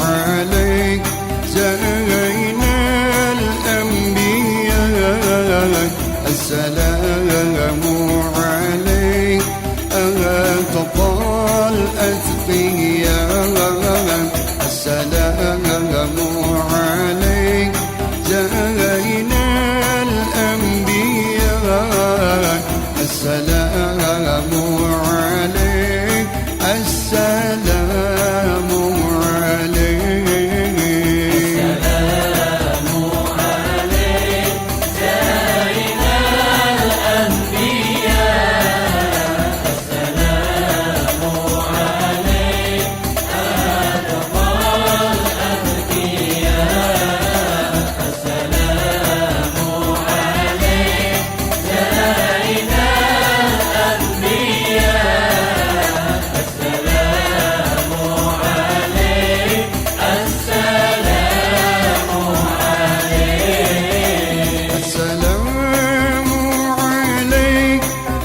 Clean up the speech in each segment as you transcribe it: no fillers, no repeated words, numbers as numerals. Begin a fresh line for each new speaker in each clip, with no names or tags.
عليك زين الأنبياء، السلام عليك أتقى الأتقياء، السلام عليك زين الأنبياء، السلام عليك، السلام عليك،
السلام عليك زين الأنبياء، السلام عليك أتقى الأتقياء، السلام عليك زين الأنبياء، السلام عليك، السلام عليك،
السلام عليك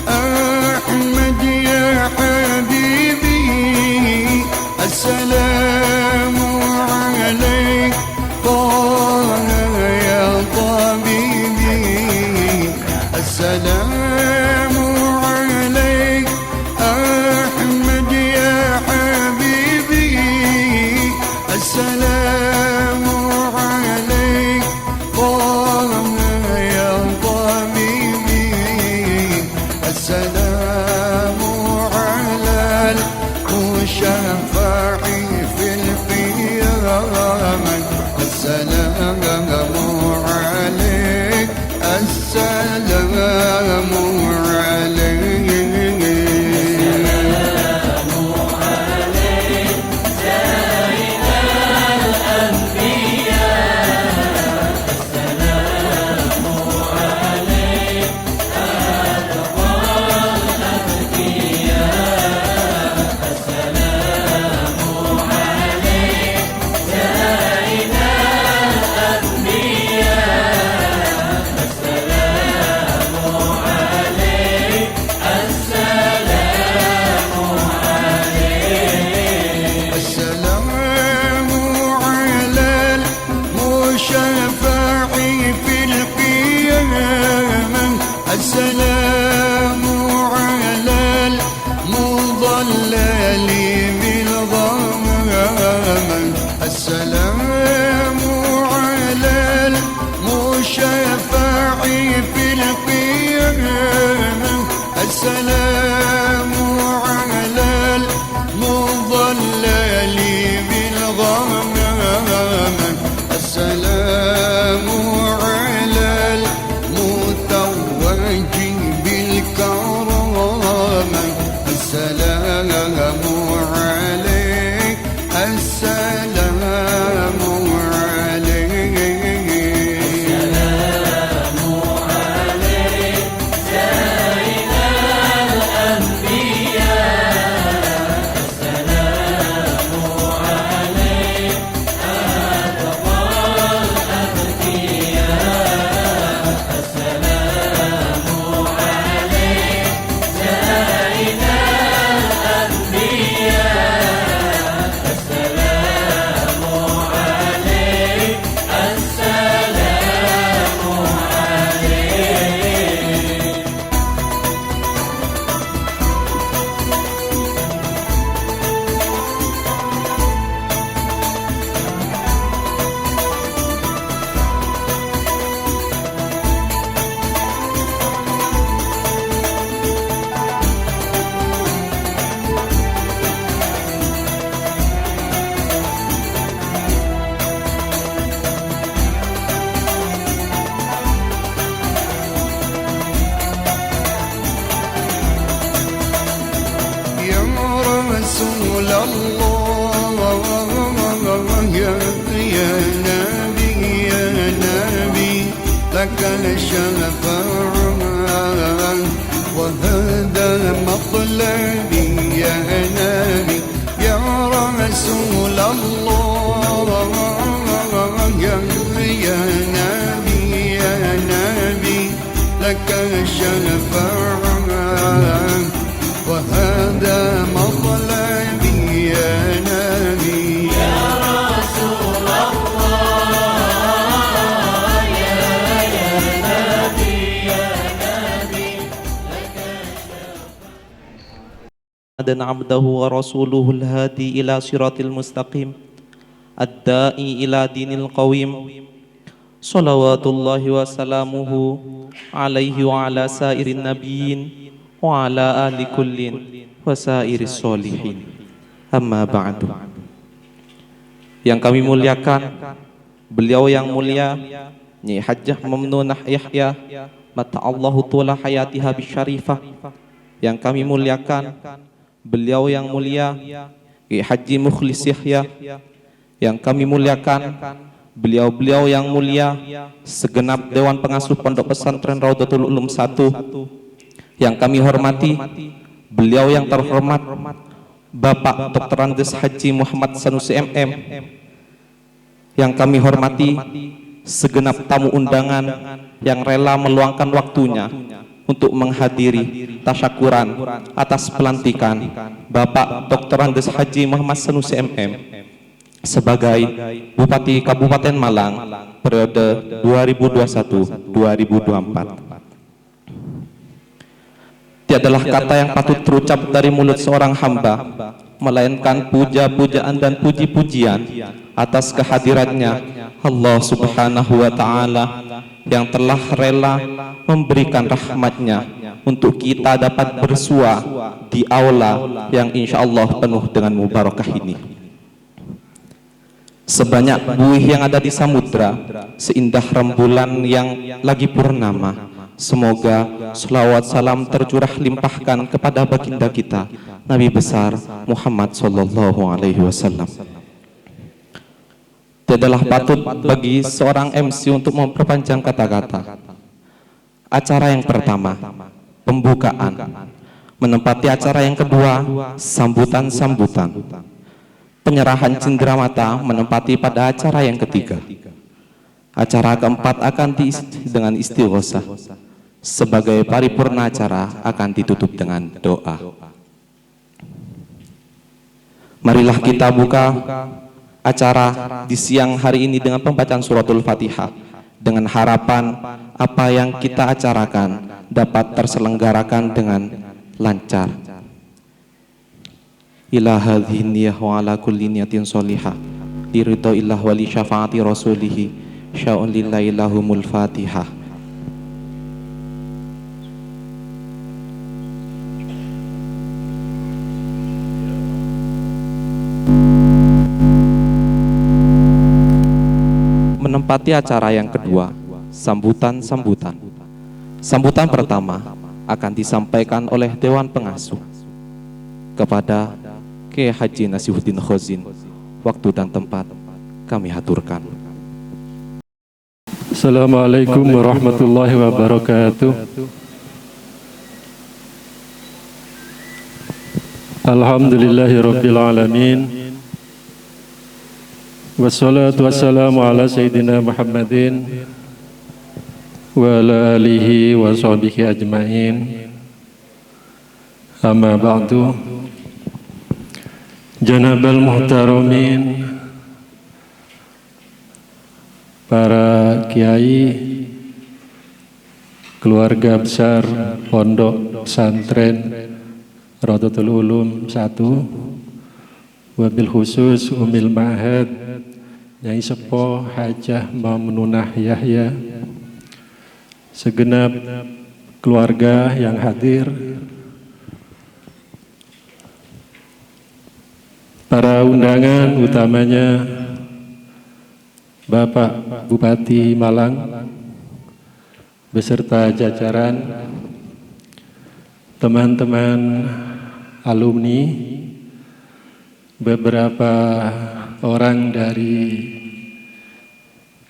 أحمد يا حبيبي، السلام عليك طه يا طبيبي، السلام عليك أحمد يا حبيبي، السلام عليك طه يا طبيبي، السلام على المشفع في القيامة، السلام عليك، السلام عليك،
السلام عليك زين الأنبياء، السلام عليك أتقى الأتقياء، السلام عليك زين الأنبياء، السلام عليك، السلام عليك،
السلام على المشفع في القيامة، السلام على المضلل بالغمام، السلام على المشفع في القيامة، السلام على المضلل بالغمام، السلام على المتوج بالكرامة، السلام عليك، السلام عليك،
السلام عليك زين الأنبياء، السلام عليك أتقى الأتقياء، السلام عليك زين الأنبياء، السلام عليك، السلام عليك،
يا رسول الله يا نبي يا نبي، لك الشفاعة وهذا مطلبي يا نبي، يا رسول الله يا نبي يا نبي، لك الشفاعة وهذا مطلبي يا نبي،
محمدا عبده ورسوله الهادي إلى صراط المستقيم الداعي إلى دين القويم صلوات الله وسلامه عليه وعلى سائر النبيين وعلى آل كل وسائر الصالحين أما بعد. Yang kami muliakan, beliau yang mulia Nyi Hajjah Mamnunah Yahya mata Allahu Ta'ala hayatiha bisyarifah. Yang kami muliakan, beliau yang mulia Ki Haji Mukhlis Yahya. Yang kami muliakan, beliau-beliau yang mulia segenap Dewan Pengasuh Pondok Pesantren Raudhatul Ulum 1. Yang kami hormati, beliau yang terhormat Bapak Dr. Andes Haji Muhammad Sanusi MM. Yang kami hormati segenap tamu undangan yang rela meluangkan waktunya untuk menghadiri tasyakuran atas pelantikan Bapak Dr. Andes Haji Muhammad Sanusi MM sebagai Bupati Kabupaten Malang periode 2021-2024. Tiadalah kata yang patut terucap dari mulut seorang hamba, melainkan puja-pujaan dan puji-pujian atas kehadiratnya Allah Subhanahu wa Ta'ala yang telah rela memberikan rahmatnya untuk kita dapat bersua di aula yang insya Allah penuh dengan mubarakah ini. Sebanyak buih yang ada di samudra, seindah rembulan yang lagi purnama, semoga selawat salam tercurah limpahkan kepada baginda kita Nabi besar Muhammad sallallahu alaihi wasallam. Tiadalah patut bagi seorang MC untuk memperpanjang kata-kata. Acara yang pertama, pembukaan, menempati acara yang kedua, sambutan-sambutan. Penyerahan cenderamata menempati pada acara yang ketiga. Acara keempat akan diisi dengan istighosah. Sebagai paripurna acara akan ditutup dengan doa. Marilah kita buka acara di siang hari ini dengan pembacaan suratul Fatihah, dengan harapan apa yang kita acarakan dapat terselenggarakan dengan lancar. Ila hadhihi niyah wa ala kulli niyatin sholihah liridho illah wa li syafaati rasulihi sya'un lillahi lahumul Fatihah. Menempati acara yang kedua, sambutan-sambutan. Sambutan pertama akan disampaikan oleh Dewan Pengasuh kepada Kiai Haji Nasihuddin Khozin. Waktu dan tempat kami haturkan.
Assalamualaikum warahmatullahi wabarakatuh. Alhamdulillahirabbil alamin. Wassalatu wassalamu ala sayyidina Muhammadin wa ala alihi wa sahbihi ajmain. Amma ba'du. Janabal muhtaramin, para kiai, keluarga besar Pondok Pesantren Raudhatul Ulum 1, wabil khusus Umil Ma'had Nyai Sepo Hajjah Mamnunah Yahya, segenap keluarga yang hadir, para undangan utamanya Bapak Bupati Malang beserta jajaran, teman-teman alumni, beberapa orang dari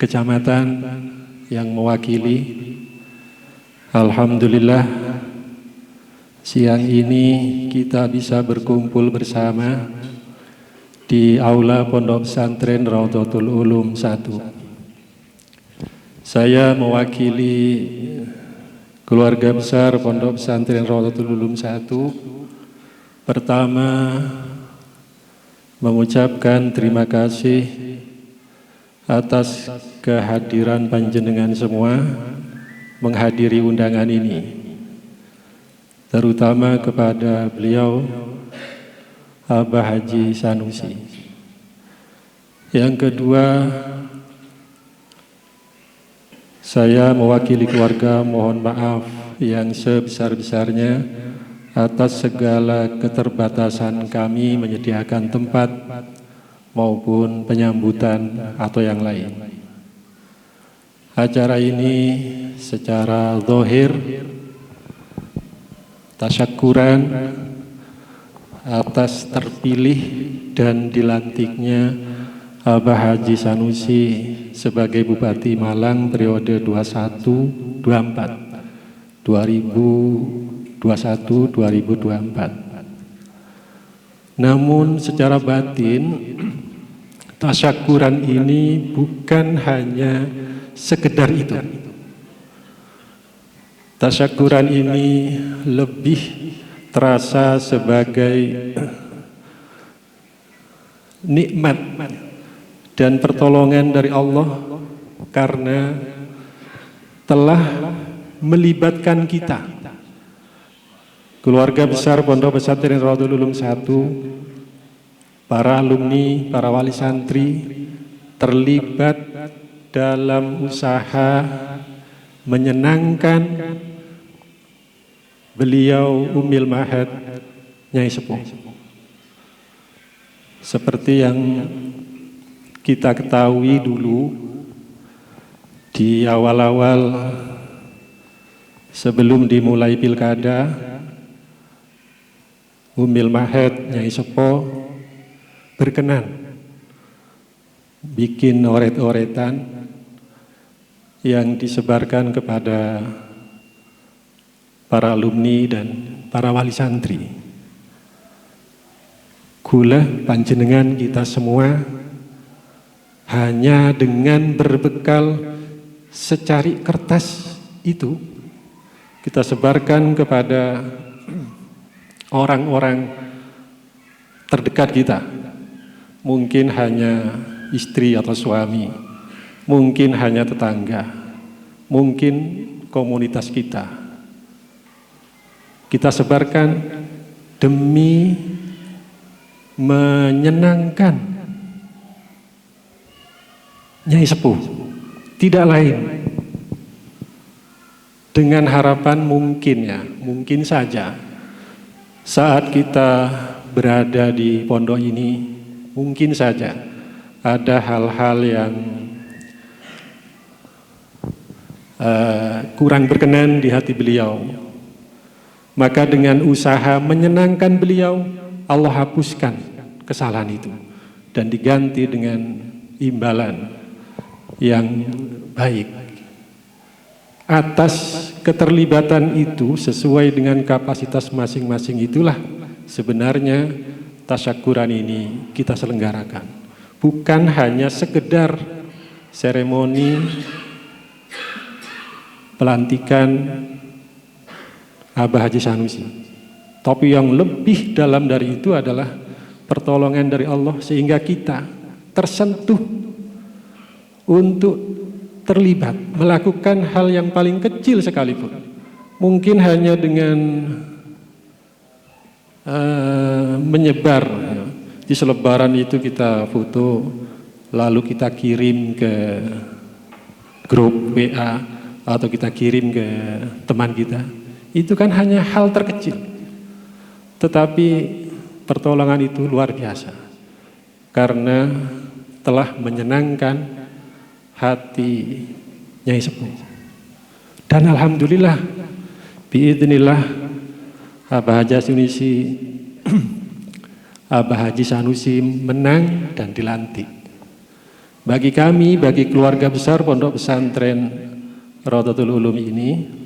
kecamatan yang mewakili. Alhamdulillah siang ini kita bisa berkumpul bersama di aula Pondok Pesantren Raudhatul Ulum 1. Saya mewakili keluarga besar Pondok Pesantren Raudhatul Ulum 1. Pertama, mengucapkan terima kasih atas kehadiran panjenengan semua menghadiri undangan ini, terutama kepada beliau Abah Haji Sanusi. Yang kedua, saya mewakili keluarga mohon maaf yang sebesar-besarnya atas segala keterbatasan kami menyediakan tempat maupun penyambutan atau yang lain. Acara ini secara zahir tasyakuran atas terpilih dan dilantiknya Abah Haji Sanusi sebagai Bupati Malang periode 2021-2024. Namun secara batin tasyakuran ini bukan hanya sekedar itu. Tasyakuran ini lebih terasa sebagai nikmat dan pertolongan dari Allah karena telah melibatkan kita, keluarga besar Pondok Pesantren Raudhatul Ulum 1, para alumni, para wali santri terlibat dalam usaha menyenangkan beliau Umil Mahad Nyai Sepuh. Seperti yang kita ketahui dulu di awal-awal sebelum dimulai pilkada, Umil Mahad Nyai Sepuh berkenan bikin oret-oretan yang disebarkan kepada para alumni dan para wali santri. Kula panjenengan kita semua hanya dengan berbekal secari kertas itu kita sebarkan kepada orang-orang terdekat kita. Mungkin hanya istri atau suami, mungkin hanya tetangga, mungkin komunitas kita. Kita sebarkan demi menyenangkan Nyai Sepuh, tidak lain. Dengan harapan mungkin saja saat kita berada di pondok ini, mungkin saja ada hal-hal yang kurang berkenan di hati beliau. Maka dengan usaha menyenangkan beliau, Allah hapuskan kesalahan itu dan diganti dengan imbalan yang baik. Atas keterlibatan itu sesuai dengan kapasitas masing-masing itulah sebenarnya tasyakuran ini kita selenggarakan. Bukan hanya sekedar seremoni pelantikan Abah Haji Sanusi, tapi yang lebih dalam dari itu adalah pertolongan dari Allah sehingga kita tersentuh untuk terlibat melakukan hal yang paling kecil sekalipun, mungkin hanya dengan menyebar di selebaran itu kita foto lalu kita kirim ke grup WA atau kita kirim ke teman kita, itu kan hanya hal terkecil, tetapi pertolongan itu luar biasa karena telah menyenangkan hati Nyai Sepuh. Dan alhamdulillah biidznillah Abah Haji Sanusi Abah Haji Sanusi menang dan dilantik. Bagi kami, bagi keluarga besar Pondok Pesantren Raudhatul Ulum ini,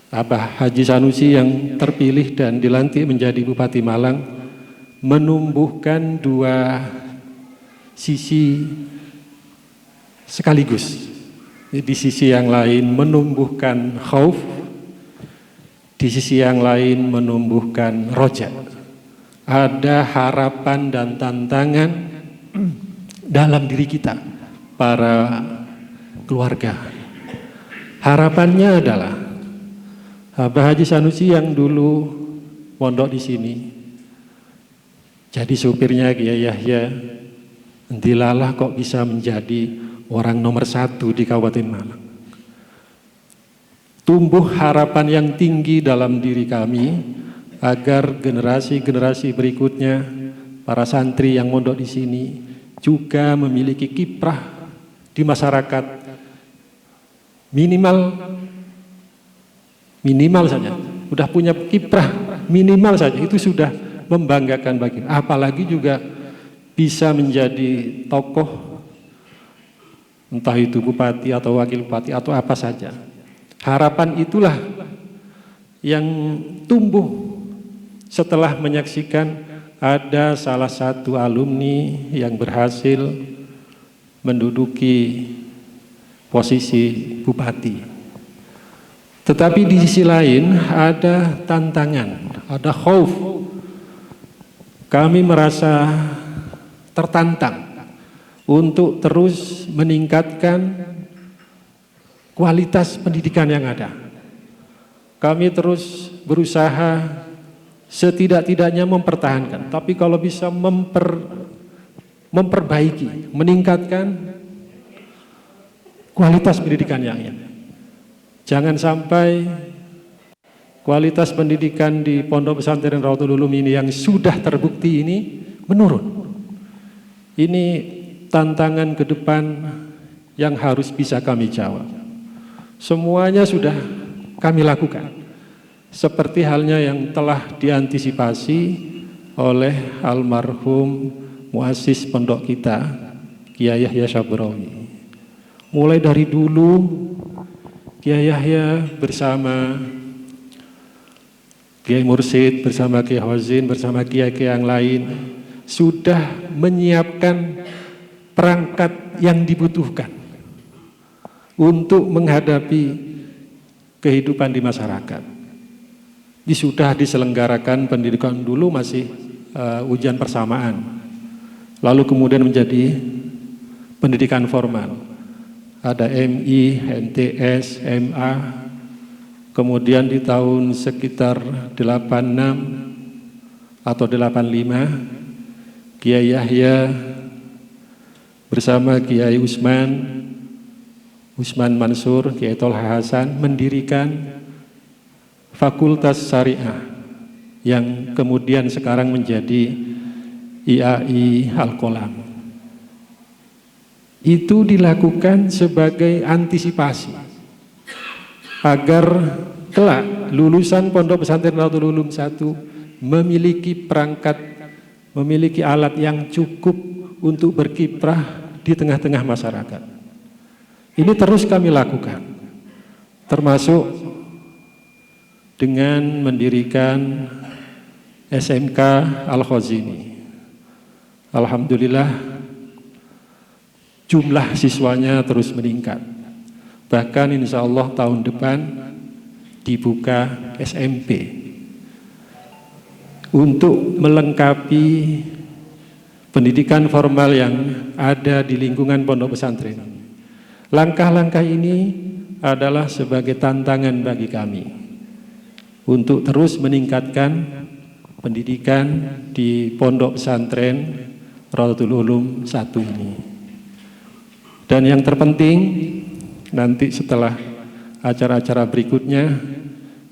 Abah Haji Sanusi yang terpilih dan dilantik menjadi Bupati Malang menumbuhkan dua sisi sekaligus. Di sisi yang lain menumbuhkan khauf, di sisi yang lain menumbuhkan roja. Ada harapan dan tantangan dalam diri kita, para keluarga. Harapannya adalah Abah Haji Sanusi yang dulu pondok di sini, Jadi supirnya Kiai Yahya, ndilalah kok bisa menjadi orang nomor 1 di Kabupaten Malang. Tumbuh harapan yang tinggi dalam diri kami agar generasi-generasi berikutnya, para santri yang mondok di sini juga memiliki kiprah di masyarakat, minimal saja, udah punya kiprah minimal saja, itu sudah membanggakan bagi, apalagi juga bisa menjadi tokoh, entah itu bupati atau wakil bupati atau apa saja. Harapan itulah yang tumbuh setelah menyaksikan ada salah satu alumni yang berhasil menduduki posisi bupati. Tetapi di sisi lain ada tantangan, ada khauf. Kami merasa tertantang untuk terus meningkatkan kualitas pendidikan yang ada. Kami terus berusaha setidak-tidaknya mempertahankan, tapi kalau bisa memperbaiki, meningkatkan kualitas pendidikan yang ada. Jangan sampai kualitas pendidikan di Pondok Pesantren Rawdatul Ulum ini yang sudah terbukti ini menurun. Ini tantangan ke depan yang harus bisa kami jawab. Semuanya sudah kami lakukan, seperti halnya yang telah diantisipasi oleh almarhum muassis pondok kita, Kiai Yahya Syabrawi. Mulai dari dulu, Kiai Yahya bersama Kiai Mursid, bersama Kiai Hozin, bersama kiai-kiai yang lain, sudah menyiapkan perangkat yang dibutuhkan untuk menghadapi kehidupan di masyarakat. Ini sudah diselenggarakan pendidikan dulu masih ujian persamaan, lalu kemudian menjadi pendidikan formal. Ada MI, MTS, MA, kemudian di tahun sekitar 86 atau 85, Kiai Yahya bersama Kiai Usman Mansur, Kiai Tolha Hasan mendirikan Fakultas Syariah yang kemudian sekarang menjadi IAI Al-Qolam. Itu dilakukan sebagai antisipasi agar kelak lulusan Pondok Pesantren Rawdatul Ulum 1 memiliki perangkat, memiliki alat yang cukup untuk berkiprah di tengah-tengah masyarakat. Ini terus kami lakukan, termasuk dengan mendirikan SMK Al-Khazini. Alhamdulillah jumlah siswanya terus meningkat. Bahkan insya Allah tahun depan dibuka SMP untuk melengkapi pendidikan formal yang ada di lingkungan pondok pesantren. Langkah-langkah ini adalah sebagai tantangan bagi kami untuk terus meningkatkan pendidikan di pondok pesantren Rawdatul Ulum 1 ini. Dan yang terpenting, nanti setelah acara-acara berikutnya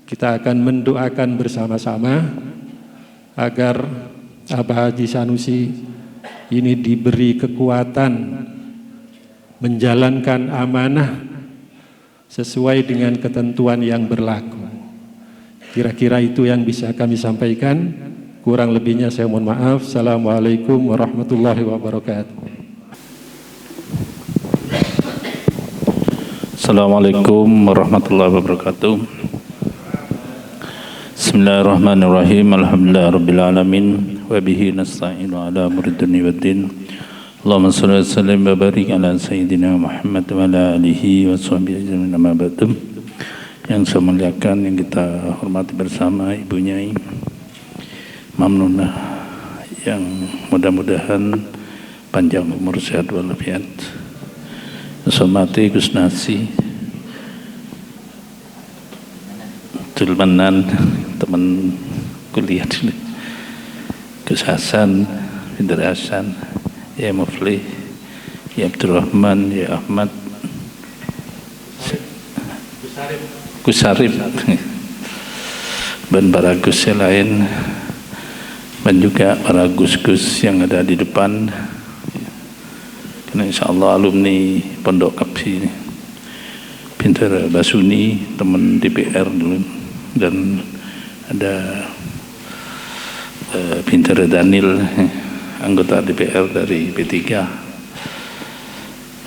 kita akan mendoakan bersama-sama agar Abah Haji Sanusi ini diberi kekuatan menjalankan amanah sesuai dengan ketentuan yang berlaku. Kira-kira itu yang bisa kami sampaikan. Kurang lebihnya saya mohon maaf. Assalamualaikum warahmatullahi wabarakatuh.
Assalamualaikum warahmatullahi wabarakatuh. Bismillahirrahmanirrahim. Alhamdulillahirabbil alamin wa bihi nasta'inu ala umuri dunya waddin. Allahumma shalli wa sallim wa barik ala sayyidina Muhammad wa ala alihi wa sahbihi ajmain, amma ba'du. Yang saya muliakan, yang kita hormati bersama Ibu Nyai Mamnunah, yang mudah-mudahan panjang umur, sehat walafiat. Saya hormati Gus Nasi, Abdul Manan, teman kuliah dulu. Gus Hasan, Pinter Hasan, ya Muflih, ya Abdurrahman, ya Ahmad, Gus Sarif, dan para Gus yang lain, dan juga para Gus-Gus yang ada di depan. Karena insya Allah alumni Pondok Kapsi, Pinter Basuni, teman DPR dulu, dan ada Pinter Daniel, anggota DPR dari P3.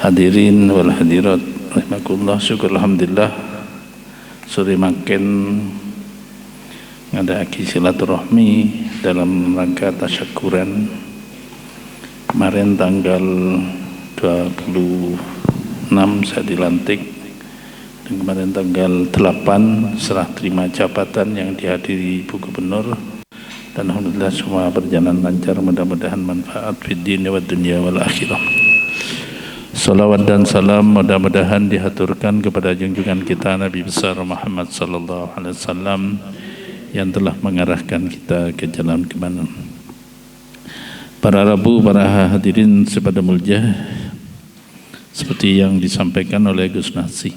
Hadirin wal hadirat rahimakumullah, syukur alhamdulillah sore makin ngadaki silaturahmi dalam rangka tasyakuran. Kemarin tanggal 26 saya dilantik, dan kemarin tanggal 8 serah terima jabatan yang dihadiri Ibu Gubernur, dan alhamdulillah semua berjalan lancar, mudah-mudahan manfaat fid din wa dunya wal akhirah. Salawat dan salam mudah-mudahan dihaturkan kepada junjungan kita Nabi besar Muhammad sallallahu alaihi wasallam yang telah mengarahkan kita ke jalan kebenaran. Para Rabu, para hadirin sepada mulia, seperti yang disampaikan oleh Gus Nasi.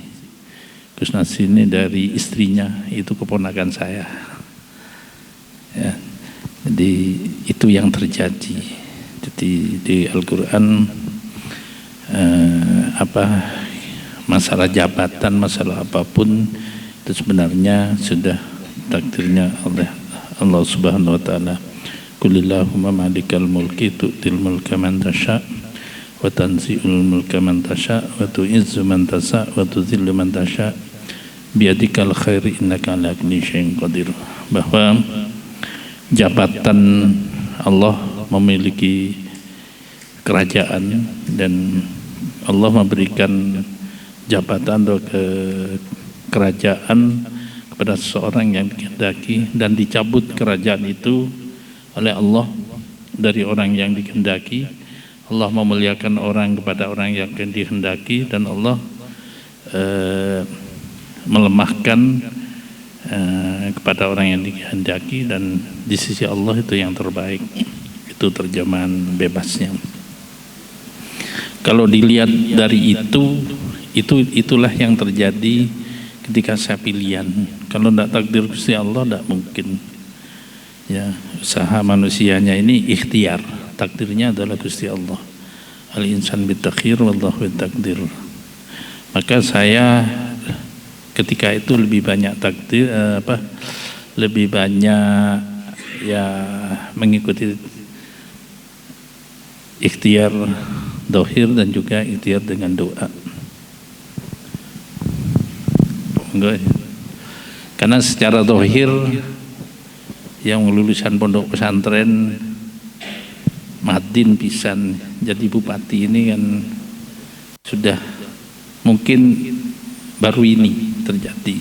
Gus Nasi ini dari istrinya, itu keponakan saya. Ya, jadi itu yang terjadi. Jadi di Al-Quran masalah jabatan, masalah apapun itu sebenarnya sudah takdirnya oleh Allah Subhanahu wa taala. Qulillahumma malikal mulki tu'til mulka man tasha wa tanzi'ul mulka man tasha wa tu'izzu man tasha wa tuzillu man tasha biyadikal khair innaka ala kulli syai'in qadir. Bahwa jabatan Allah memiliki kerajaan, dan Allah memberikan jabatan atau kerajaan kepada seseorang yang dikehendaki, dan dicabut kerajaan itu oleh Allah dari orang yang dikehendaki. Allah memuliakan orang kepada orang yang dikehendaki, dan Allah melemahkan kepada orang yang dikehendaki, dan di sisi Allah itu yang terbaik. Itu terjemahan bebasnya. Kalau dilihat dari itulah yang terjadi ketika saya pilihan. Kalau tidak takdir Gusti Allah tidak mungkin. Ya, usaha manusianya ini ikhtiar, takdirnya adalah Gusti Allah. Al insan bitakhir wallahu bitakdir. Maka saya ketika itu lebih banyak takdir lebih banyak ya mengikuti ikhtiar dohir dan juga ikhtiar dengan doa. Karena secara dohir yang lulusan pondok pesantren Madin pisan jadi bupati ini kan sudah mungkin baru ini terjadi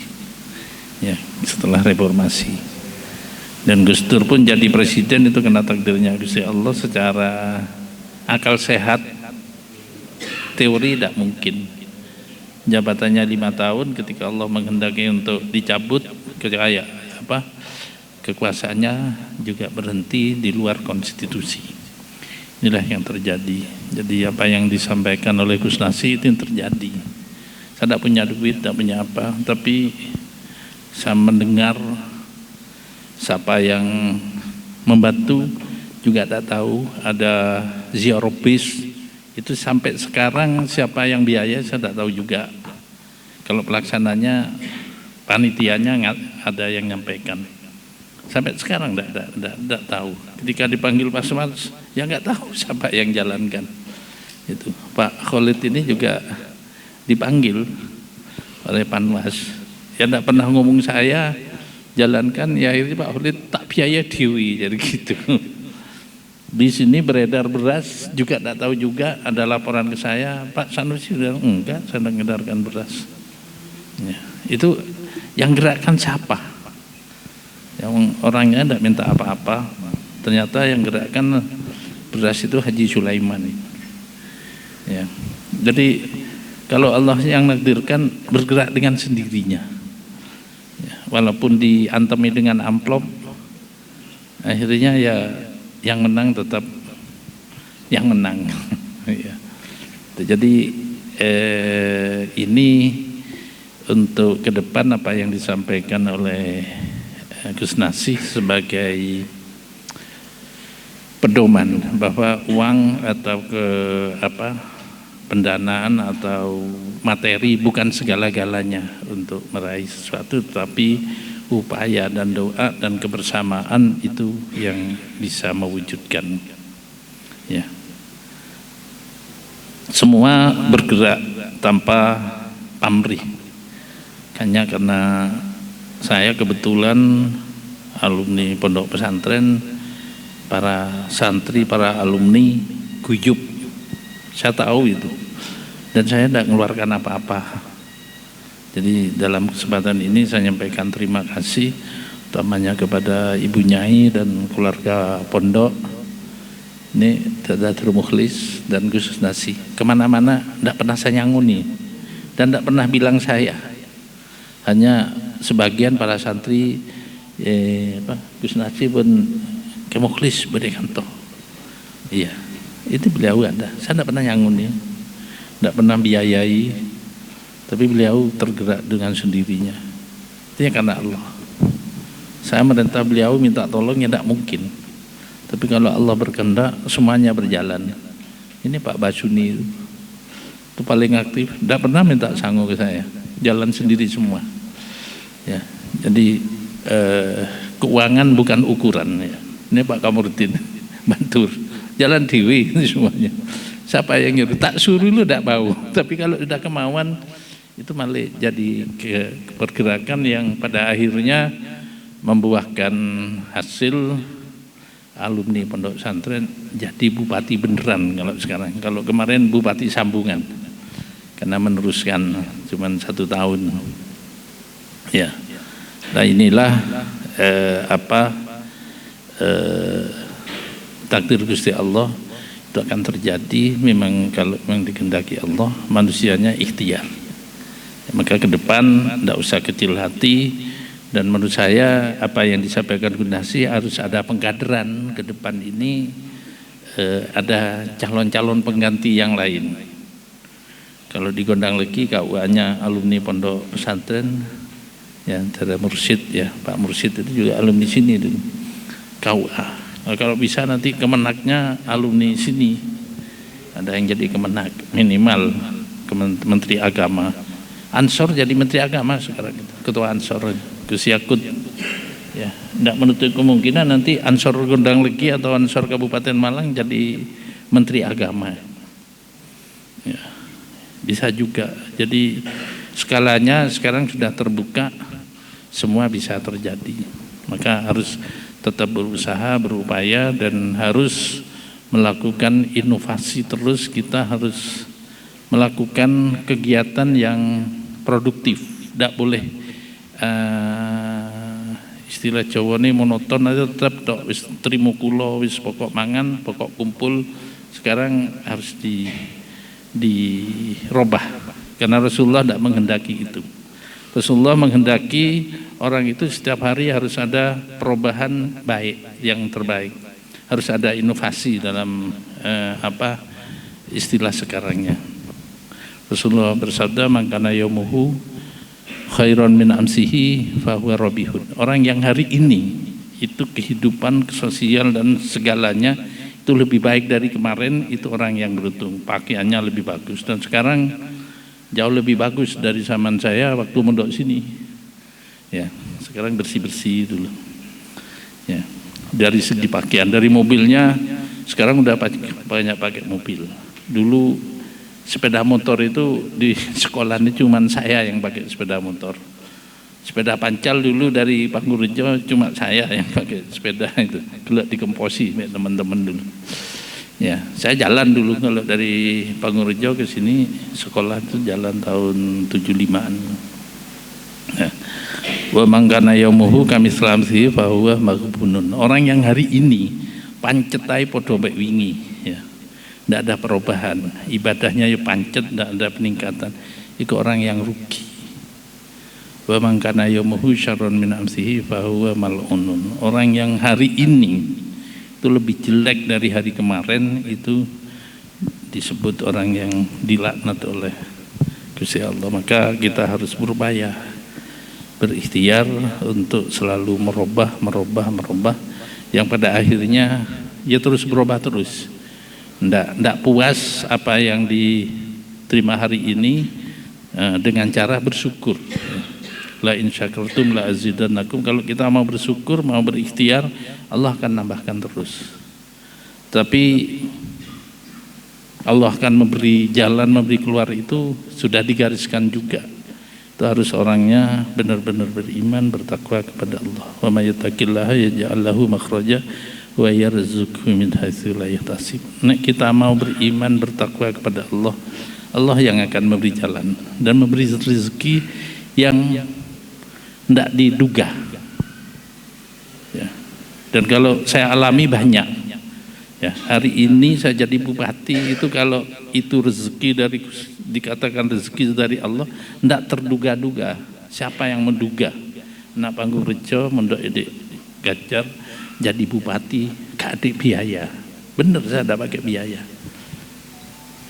ya setelah reformasi. Dan Gus Dur pun jadi presiden itu kena takdirnya Gusti Allah. Secara akal sehat teori tidak mungkin jabatannya 5 tahun, ketika Allah menghendaki untuk dicabut kekuasaannya juga berhenti di luar konstitusi. Inilah yang terjadi. Jadi apa yang disampaikan oleh Gus Nasi itu yang terjadi. Saya tidak punya duit, tidak punya apa, tapi saya mendengar siapa yang membantu juga tak tahu. Ada ziarobis itu sampai sekarang siapa yang biaya saya tak tahu juga. Kalau pelaksananya panitianya ada yang nyampaikan. Sampai sekarang tidak tahu. Ketika dipanggil Pak Sumas, ya nggak tahu siapa yang jalankan. Itu Pak Khalid ini juga dipanggil oleh Panwas. Ya tidak pernah ngomong saya jalankan. Ya akhirnya Pak Khalid tak biaya dewi jadi gitu. Di sini beredar beras juga tidak tahu juga. Ada laporan ke saya, Pak Sanusi bilang enggak, saya tidak mengedarkan beras. Ya, itu yang gerakkan siapa? Yang orangnya tidak minta apa-apa. Ternyata yang gerakkan beras itu Haji Sulaiman. Ya, jadi kalau Allah yang nakdirkan bergerak dengan sendirinya. Ya, walaupun diantemi dengan amplop, akhirnya ya yang menang tetap yang menang. Ya. Jadi ini untuk ke depan apa yang disampaikan oleh Gus Nasih sebagai pedoman bahwa uang atau pendanaan atau materi bukan segala-galanya untuk meraih sesuatu, tapi upaya dan doa dan kebersamaan itu yang bisa mewujudkan. Ya. Semua bergerak tanpa pamrih. Hanya karena saya kebetulan alumni pondok pesantren, para santri, para alumni guyub. Saya tahu itu. Dan saya tidak mengeluarkan apa-apa. Jadi dalam kesempatan ini saya menyampaikan terima kasih utamanya kepada Ibu Nyai dan keluarga pondok. Ini Dadatul Mukhlis dan Gus Nasih. Kemana-mana tidak pernah saya nyanguni dan tidak pernah bilang saya. Hanya sebagian para santri Gus Nasih pun ke Mukhlis berikan toh. Iya, itu beliau ada. Saya tidak pernah nyanguni, tidak pernah biayai, tapi beliau tergerak dengan sendirinya. Itu karena Allah. Saya merintah beliau minta tolong ya tidak mungkin. Tapi kalau Allah berkehendak semuanya berjalan. Ini Pak Basuni itu paling aktif, tidak pernah minta sangu ke saya, jalan sendiri semua. Ya, jadi keuangan bukan ukuran. Ya. Ini Pak Kamurdin Bantur, jalan dewi semuanya. Siapa yang nyuruh? Tak suruh lu tidak mau. Tapi kalau sudah kemauan itu malah jadi pergerakan yang pada akhirnya membuahkan hasil. Alumni pondok pesantren jadi bupati beneran kalau sekarang. Kalau kemarin bupati sambungan karena meneruskan cuman 1 tahun. Ya, nah inilah takdir Gusti Allah itu akan terjadi. Memang kalau memang dikehendaki Allah, manusianya ikhtiar. Maka ke depan tidak usah kecil hati. Dan menurut saya apa yang disampaikan Gus Nasih harus ada pengkaderan ke depan ini, ada calon-calon pengganti yang lain. Kalau di Gondang Legi KUA-nya alumni pondok pesantren, ya ada Mursyid ya, Pak Mursyid itu juga alumni sini dulu, KUA. Nah, kalau bisa nanti kemenaknya alumni sini, ada yang jadi kemenak minimal Menteri Agama. Ansor jadi Menteri Agama sekarang, Ketua Ansor Gus Yakut. Ya, tidak menutup kemungkinan nanti Ansor Gondang Legi atau Ansor Kabupaten Malang jadi Menteri Agama. Ya, bisa juga. Jadi skalanya sekarang sudah terbuka, semua bisa terjadi. Maka harus tetap berusaha, berupaya dan harus melakukan inovasi terus. Kita harus melakukan kegiatan yang produktif, tidak boleh istilah Jawa ini monoton aja, tetap tok wis trimo kula wis pokok mangan, pokok kumpul. Sekarang harus dirubah karena Rasulullah tidak menghendaki itu. Rasulullah menghendaki orang itu setiap hari harus ada perubahan baik, yang terbaik. Harus ada inovasi dalam istilah sekarangnya. Rasulullah bersabda, "Mangkana yaumuhu khairon min amsihi fahuwa robihun." Orang yang hari ini itu kehidupan sosial dan segalanya itu lebih baik dari kemarin, itu orang yang beruntung. Pakaiannya lebih bagus dan sekarang jauh lebih bagus dari zaman saya waktu mondok sini. Ya, sekarang bersih-bersih dulu. Ya, dari segi pakaian, dari mobilnya sekarang udah banyak pakai mobil. Dulu sepeda motor itu di sekolah ini cuma saya yang pakai sepeda motor. Sepeda pancal dulu dari Pangurjo cuma saya yang pakai sepeda itu. Gelak dikomposi teman-teman dulu. Ya, saya jalan dulu kalau dari Pangurjo ke sini sekolah itu jalan tahun 75-an. Ya. Wa mangkana yaumuhu kami selamsi fahuwa maghbunun. Orang yang hari ini pancetai podo mek wingi, ya. Tidak ada perubahan, ibadahnya ya pancet, tidak ada peningkatan, itu orang yang rugi. Wa man kana yaumuhu syarrun min amsihi fa huwa mal'unun. Orang yang hari ini itu lebih jelek dari hari kemarin, itu disebut orang yang dilaknat oleh Gusti Allah. Maka kita harus berupaya, berikhtiar untuk selalu merubah, yang pada akhirnya ya terus berubah terus. Ndak puas apa yang diterima hari ini dengan cara bersyukur. La in syakartum la azidannakum. Kalau kita mau bersyukur, mau berikhtiar, Allah akan nambahkan terus. Tapi Allah akan memberi jalan, memberi keluar, itu sudah digariskan juga. Itu harus orangnya benar-benar beriman, bertakwa kepada Allah. Wa may yattaqillaha yaj'al lahu makhraja wa yarzuqhu min haitsu la yahtasib. Nek kita mau beriman, bertakwa kepada Allah, Allah yang akan memberi jalan dan memberi rezeki yang tidak diduga. Ya. Dan kalau saya alami banyak. Ya, hari ini saya jadi bupati itu, kalau itu rezeki dari, dikatakan rezeki dari Allah, tidak terduga-duga. Siapa yang menduga? Nak Panggung Rejo, Mondok Ede Gajar jadi bupati, gak ada biaya. Bener, saya tidak pakai biaya.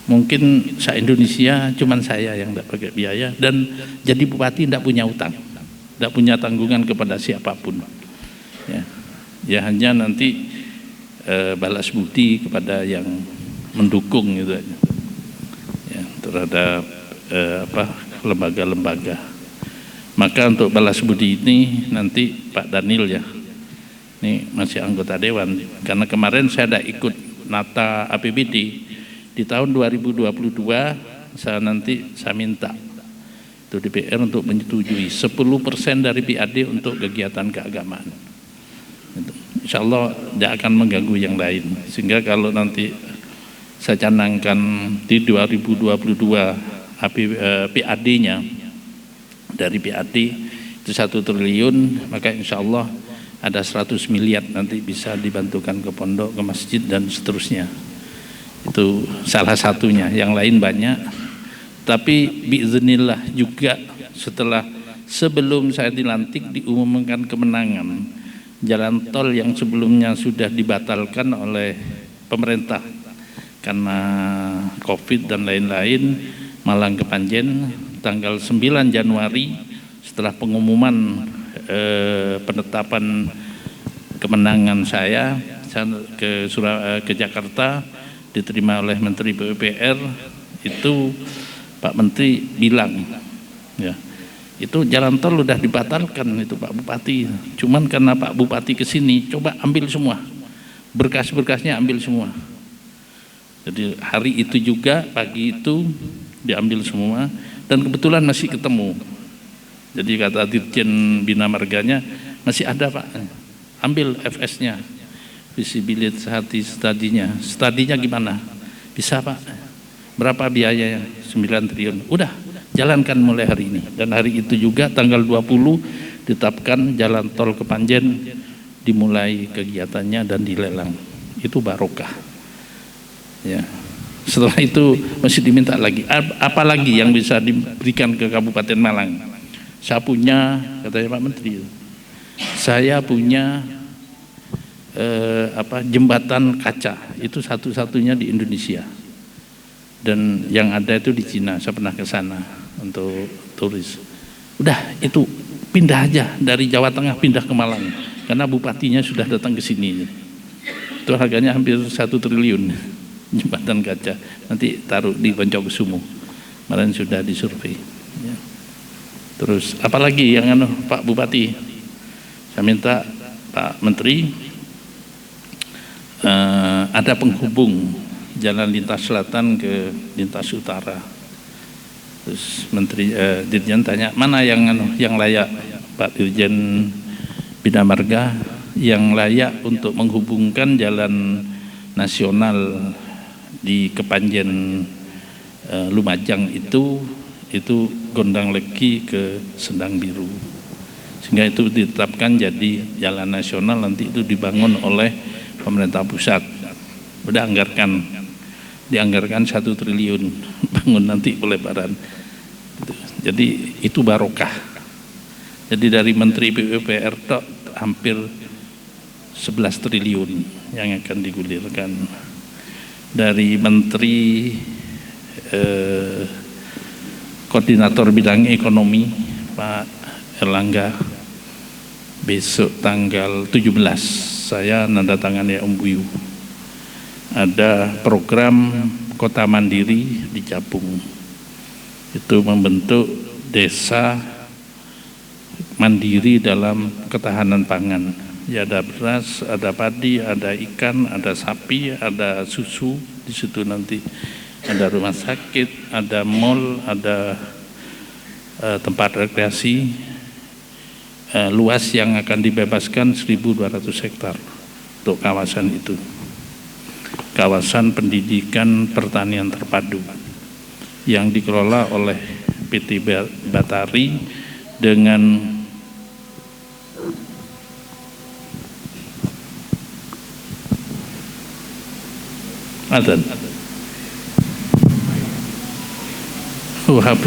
Mungkin se-Indonesia cuman saya yang tidak pakai biaya, dan jadi bupati tidak punya utang, tidak punya tanggungan kepada siapapun. Ya hanya nanti balas budi kepada yang mendukung gitu aja. Ya, terhadap lembaga-lembaga. Maka untuk balas budi ini nanti Pak Daniel ya, ini masih anggota dewan, karena kemarin saya ada ikut nata APBD di tahun 2022. Saya minta itu DPR untuk menyetujui 10% dari PAD untuk kegiatan keagamaan. Insya Allah tidak akan mengganggu yang lain, sehingga kalau nanti saya canangkan di 2022 PAD-nya, dari PAD itu 1 triliun, maka insya Allah ada 100 miliar nanti bisa dibantukan ke pondok, ke masjid dan seterusnya. Itu salah satunya, yang lain banyak. Tapi biiznillah juga sebelum saya dilantik diumumkan kemenangan, jalan tol yang sebelumnya sudah dibatalkan oleh pemerintah karena COVID dan lain-lain, Malang ke Panjen, tanggal 9 Januari setelah pengumuman penetapan kemenangan saya ke Jakarta, diterima oleh Menteri PUPR. Itu Pak Menteri bilang, ya, itu jalan tol udah dibatalkan itu Pak Bupati, cuman karena Pak Bupati kesini, coba ambil semua berkas-berkasnya, ambil semua. Jadi hari itu juga, pagi itu diambil semua, dan kebetulan masih ketemu. Jadi kata Dirjen Bina Marganya, masih ada Pak, ambil FS-nya, visibility studinya gimana, bisa Pak, berapa biayanya, 9 triliun, udah jalankan mulai hari ini. Dan hari itu juga tanggal 20 ditetapkan jalan tol ke Panjen dimulai kegiatannya dan dilelang. Itu barokah. Ya. Setelah itu masih diminta lagi, apa lagi yang bisa diberikan ke Kabupaten Malang? Saya punya, katanya Pak Menteri, saya punya jembatan kaca, itu satu-satunya di Indonesia. Dan yang ada itu di Cina, saya pernah ke sana untuk turis. Udah, itu pindah aja dari Jawa Tengah, pindah ke Malang, karena bupatinya sudah datang ke sini. Itu harganya hampir 1 triliun jembatan kaca, nanti taruh di Poncokusumo, kemarin sudah disurvei. Ya. Terus apalagi yang Pak Bupati, saya minta Pak Menteri ada penghubung jalan lintas selatan ke lintas utara. Terus Menteri Dirjen tanya, mana yang layak, Pak Dirjen Bina Marga, yang layak untuk menghubungkan jalan nasional di Kepanjen Lumajang itu Gondang Legi ke Sendang Biru, sehingga itu ditetapkan jadi jalan nasional. Nanti itu dibangun oleh pemerintah pusat, udah dianggarkan 1 triliun bangun nanti pelebaran. Jadi itu barokah. Jadi dari Menteri PUPR hampir 11 triliun yang akan digulirkan. Dari Menteri Koordinator Bidang Ekonomi Pak Erlangga, besok tanggal 17 saya nandatangani MOU. Ada program Kota Mandiri di Capung. Itu membentuk desa mandiri dalam ketahanan pangan. Ya, ada beras, ada padi, ada ikan, ada sapi, ada susu di situ nanti. Ada rumah sakit, ada mall, ada tempat rekreasi luas yang akan dibebaskan 1.200 hektar untuk kawasan itu. Kawasan pendidikan pertanian terpadu yang dikelola oleh PT Batari dengan HP.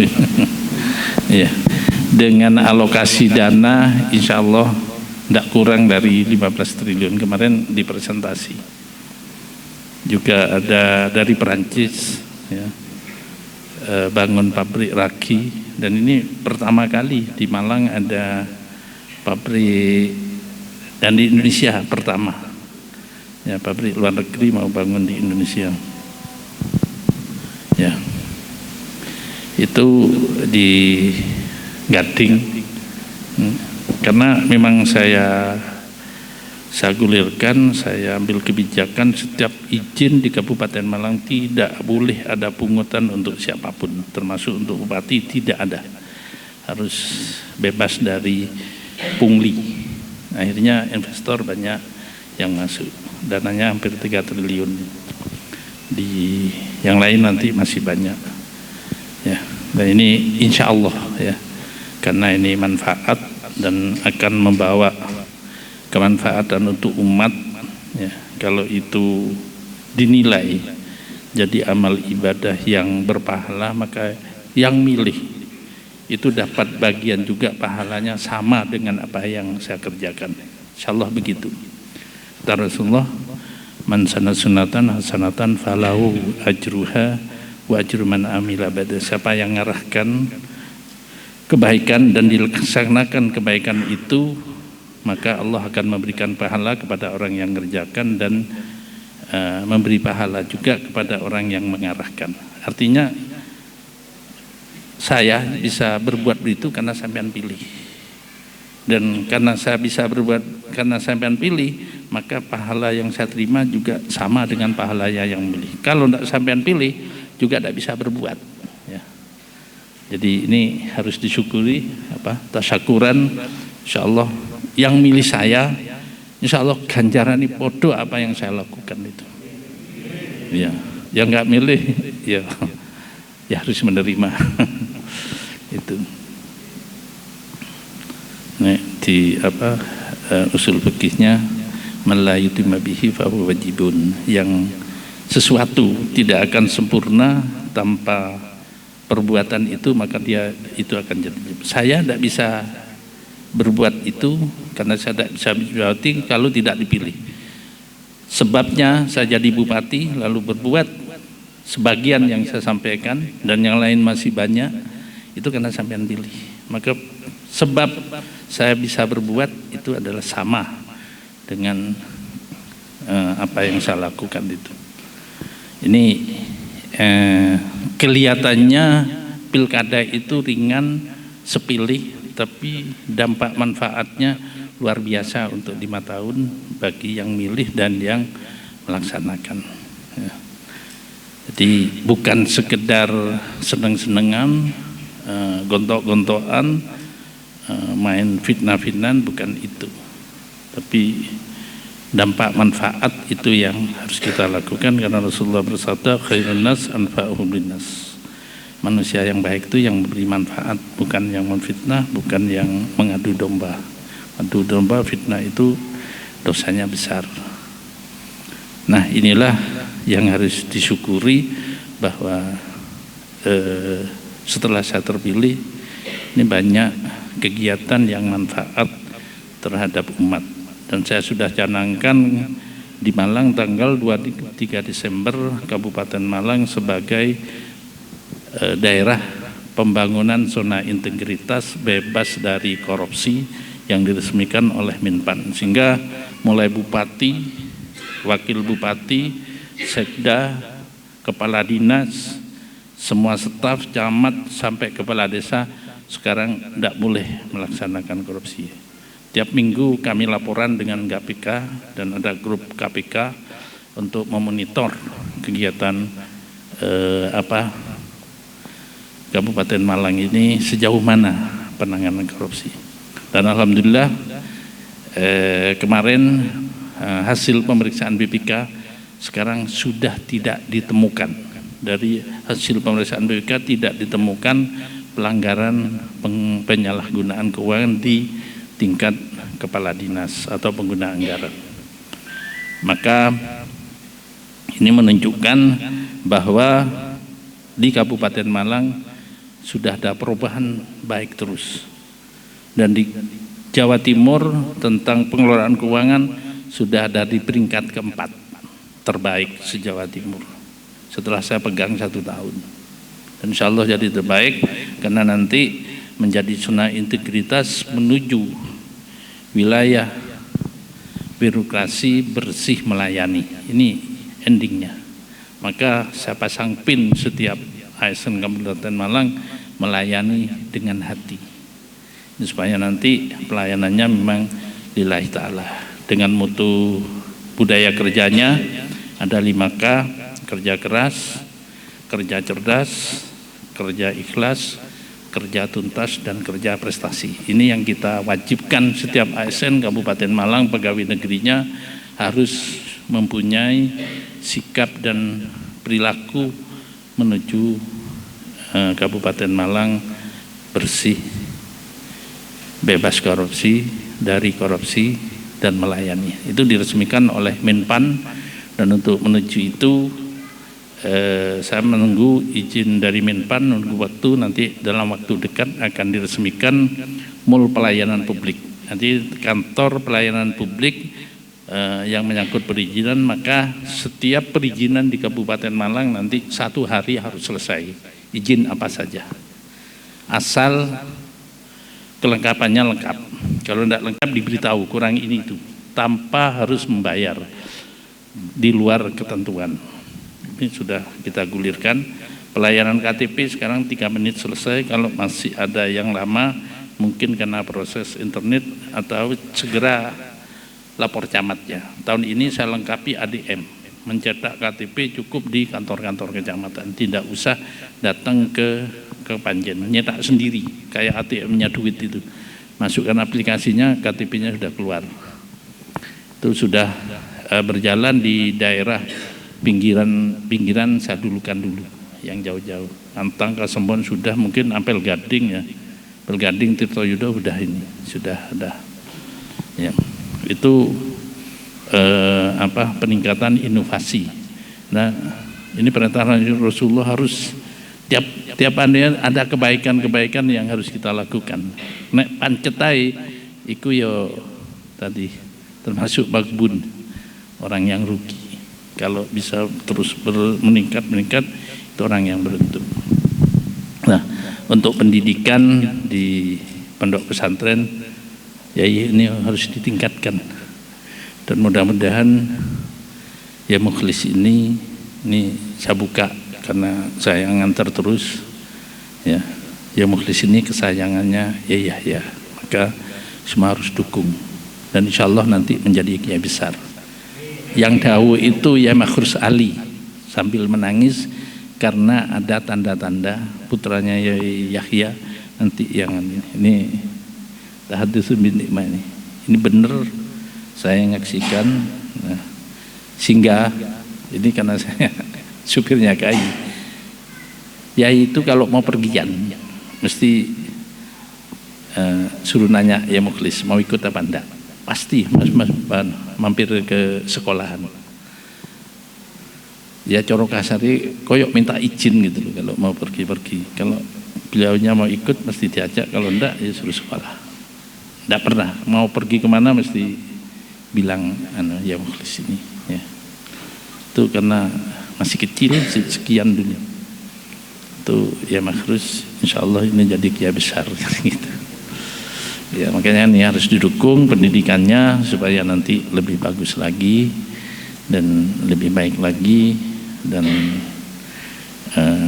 Ya, dengan alokasi dana insya Allah tidak kurang dari 15 triliun kemarin dipresentasi. Juga ada dari Perancis, ya, bangun pabrik raki, dan ini pertama kali di Malang ada pabrik, dan di Indonesia pertama, ya, pabrik luar negeri mau bangun di Indonesia. Ya, itu di Gading, karena memang saya gulirkan, saya ambil kebijakan setiap izin di Kabupaten Malang tidak boleh ada pungutan untuk siapapun, termasuk untuk bupati tidak ada, harus bebas dari pungli. Akhirnya investor banyak yang masuk, dananya hampir 3 triliun. Di yang lain nanti masih banyak, ya. Dan ini insya Allah, ya, karena ini manfaat dan akan membawa kemanfaatan untuk umat, ya. Kalau itu dinilai jadi amal ibadah yang berpahala, maka yang milih itu dapat bagian juga pahalanya sama dengan apa yang saya kerjakan. Insya Allah begitu. Kata Rasulullah, man sana sunatan hasanatan falahu ajruha wa ajru man amila ba'da. Siapa yang mengarahkan kebaikan dan dilaksanakan kebaikan itu, maka Allah akan memberikan pahala kepada orang yang mengerjakan dan memberi pahala juga kepada orang yang mengarahkan. Artinya saya bisa berbuat begitu karena sampean pilih, dan karena saya bisa berbuat karena sampean pilih, maka pahala yang saya terima juga sama dengan pahala yang pilih. Kalau tidak sampean pilih juga tidak bisa berbuat, ya. Jadi ini harus disyukuri, tasyakuran. Insya Allah yang milih saya, insya Allah ganjaran ini podo apa yang saya lakukan itu. Ya, yang nggak milih, ya harus menerima. Itu. Nih, di usul fikihnya, man la yutimma bihi fa huwa wajibun, yang sesuatu tidak akan sempurna tanpa perbuatan itu, maka dia itu akan jadi. Saya tidak bisa berbuat itu karena saya tidak bisa berbuat kalau tidak dipilih. Sebabnya saya jadi bupati lalu berbuat sebagian yang saya sampaikan dan yang lain masih banyak, itu karena sampean pilih. Maka sebab saya bisa berbuat itu adalah sama dengan apa yang saya lakukan itu. Ini kelihatannya pilkada itu ringan, sepilih, tapi dampak manfaatnya luar biasa untuk 5 tahun bagi yang milih dan yang melaksanakan, ya. Jadi bukan sekedar seneng-senengan, gontok-gontokan, main fitnah-fitnah, bukan itu, tapi dampak manfaat itu yang harus kita lakukan, karena Rasulullah bersabda, khairun nas anfa'uhum linnas. Manusia yang baik itu yang memberi manfaat, bukan yang memfitnah, bukan yang mengadu domba. Adu domba, fitnah itu dosanya besar. Nah, inilah yang harus disyukuri, bahwa setelah saya terpilih ini banyak kegiatan yang manfaat terhadap umat, dan saya sudah canangkan di Malang tanggal 23 Desember Kabupaten Malang sebagai daerah pembangunan zona integritas bebas dari korupsi yang diresmikan oleh Minpan, sehingga mulai bupati, wakil bupati, sekda, kepala dinas, semua staf, camat sampai kepala desa sekarang tidak boleh melaksanakan korupsi. Tiap minggu kami laporan dengan KPK dan ada grup KPK untuk memonitor kegiatan Kabupaten Malang ini sejauh mana penanganan korupsi. Dan alhamdulillah kemarin hasil pemeriksaan BPK sekarang sudah tidak ditemukan. Dari hasil pemeriksaan BPK tidak ditemukan pelanggaran penyalahgunaan keuangan di tingkat kepala dinas atau pengguna anggaran. Maka ini menunjukkan bahwa di Kabupaten Malang sudah ada perubahan baik terus. Dan di Jawa Timur tentang pengelolaan keuangan sudah ada di peringkat keempat terbaik se-Jawa Timur setelah saya pegang 1 tahun. Dan insya Allah jadi terbaik karena nanti menjadi zona integritas menuju wilayah birokrasi bersih melayani. Ini endingnya. Maka saya pasang pin setiap ASN Kabupaten Malang melayani dengan hati. Ini supaya nanti pelayanannya memang lillahi ta'ala. Dengan mutu budaya kerjanya ada 5K, kerja keras, kerja cerdas, kerja ikhlas, kerja tuntas, dan kerja prestasi. Ini yang kita wajibkan setiap ASN Kabupaten Malang, pegawai negerinya harus mempunyai sikap dan perilaku menuju Kabupaten Malang bersih, bebas korupsi, dari korupsi, dan melayani. Itu diresmikan oleh Menpan, dan untuk menuju itu saya menunggu izin dari Menpan, menunggu waktu, nanti dalam waktu dekat akan diresmikan Mall Pelayanan Publik. Nanti kantor pelayanan publik yang menyangkut perizinan, maka setiap perizinan di Kabupaten Malang nanti 1 hari harus selesai. Izin apa saja, asal kelengkapannya lengkap. Kalau tidak lengkap diberitahu kurang ini itu, tanpa harus membayar di luar ketentuan. Ini sudah kita gulirkan. Pelayanan KTP sekarang 3 menit selesai. Kalau masih ada yang lama mungkin karena proses internet, atau segera lapor camatnya. Tahun ini saya lengkapi ADM, mencetak KTP cukup di kantor-kantor kecamatan, tidak usah datang ke Panjen, nyetak sendiri kayak ATM-nya duit itu, masukkan aplikasinya, KTP-nya sudah keluar. Itu sudah berjalan di daerah pinggiran saya dulukan dulu, yang jauh-jauh. Antang, Kasembon sudah, mungkin Ampel Gading ya, Ampel Gading, Tirtoyudo sudah ini, sudah ada. Ya, itu peningkatan inovasi. Nah, ini perintah Rasulullah, harus tiap ada kebaikan-kebaikan yang harus kita lakukan. Nek pancetai iku yo tadi termasuk bagbun, orang yang rugi. Kalau bisa terus meningkat itu orang yang beruntung. Nah, untuk pendidikan di pondok pesantren ya ini harus ditingkatkan. Dan mudah-mudahan ya Mukhlis ini saya buka karena saya ngantar terus ya Mukhlis ini kesayangannya ya maka semua harus dukung, dan insya Allah nanti menjadi kiai besar. Yang dawuh itu ya Makhrus Ali sambil menangis karena ada tanda-tanda putranya ya Yahya nanti yang ini tahadutsun bin nikmah ini benar. Saya menyaksikan, nah, singgah ini karena saya supirnya Kai. Ya itu kalau mau pergian mesti suruh nanya ya Mukhlis mau ikut apa enggak. Pasti mas mampir ke sekolahan. Ya coro kasari koyok minta izin gitu loh kalau mau pergi-pergi. Kalau beliaunya mau ikut mesti diajak, kalau enggak ya suruh sekolah. Enggak pernah mau pergi kemana mesti bilang ya Mukhlis ini ya. Itu karena masih kecil, sekian dunia. Itu ya makhrus, insya Allah ini jadi kiai besar gitu. Ya makanya ini harus didukung pendidikannya supaya nanti lebih bagus lagi dan lebih baik lagi, dan